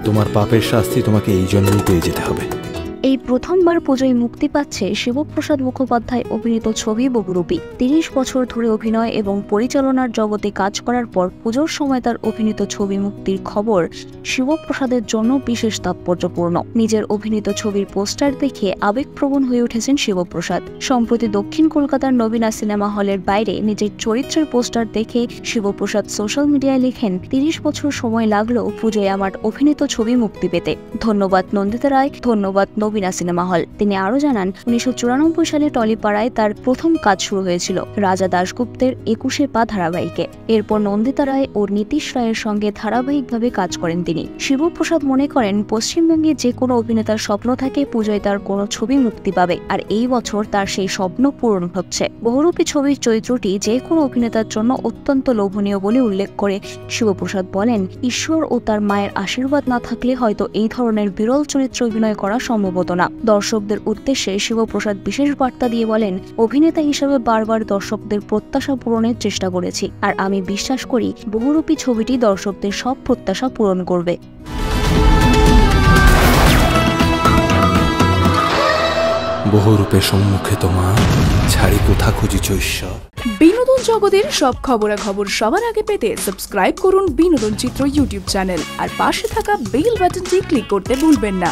তোমার পাপের শাস্তি তোমাকে এই জন্যই পেয়ে যেতে হবে। এই প্রথমবার পুজোয় মুক্তি পাচ্ছে শিবপ্রসাদ মুখোপাধ্যায় অভিনীত ছবি বহুরূপী। ৩০ বছর ধরে অভিনয় এবং পরিচালনার জগতে কাজ করার পর পুজোর সময় তার অভিনীত ছবি মুক্তির খবর শিবপ্রসাদের জন্য বিশেষ তাৎপর্যপূর্ণ। নিজের অভিনীত ছবির পোস্টার দেখে আবেগপ্রবণ হয়ে উঠেছেন শিবপ্রসাদ। সম্প্রতি দক্ষিণ কলকাতার নবীনা সিনেমা হলের বাইরে নিজের চরিত্রের পোস্টার দেখে শিবপ্রসাদ সোশ্যাল মিডিয়ায় লেখেন, ৩০ বছর সময় লাগলেও পুজোয় আমার অভিনীত ছবি মুক্তি পেতে। ধন্যবাদ নন্দিতা রায়, ধন্যবাদ নবীনা সিনেমা হল। তিনি আরো জানান, ১৯৯৪ সালে টলিপাড়ায় তার প্রথম কাজ শুরু হয়েছিল রাজা দাশগুপ্তের ২১ পা ধারাবাহিকে। এরপর নন্দিতা রায় ও নীতিশ রায়ের সঙ্গে ধারাবাহিকভাবে কাজ করেন তিনি। শিবপ্রসাদ মনে করেন, পশ্চিমবঙ্গে যে কোনো অভিনেতার স্বপ্ন থাকে পুজোয় তার কোনো ছবি মুক্তি পাবে, আর এই বছর তার সেই স্বপ্ন পূরণ হচ্ছে। বহুরূপী ছবির চরিত্রটি যে কোনো অভিনেতার জন্য অত্যন্ত লোভনীয় বলে উল্লেখ করে শিবপ্রসাদ বলেন, ঈশ্বর ও তার মায়ের আশীর্বাদ না থাকলে হয়তো এই ধরনের বিরল চরিত্রে অভিনয় করা সম্ভব হতো না। দর্শকদের উদ্দেশ্যে শিবপ্রসাদ বিশেষ বার্তা দিয়ে বলেন, অভিনেতা হিসেবে বারবার দর্শকদের প্রত্যাশা পূরণের চেষ্টা করেছি, আর আমি বিশ্বাস করি বহুরূপী ছবিটি দর্শকদের সব প্রত্যাশা পূরণ করবে। বহুরূপের সম্মুখে তোমার ছাড়ি কোথা খুঁজিছ ঈশ্বর। বিনোদন জগতের সব খবরাখবর সবার আগে পেতে সাবস্ক্রাইব করুন বিনোদন চিত্র ইউটিউব চ্যানেল, আর পাশে থাকা বেল বাটনটি ক্লিক করতে ভুলবেন না।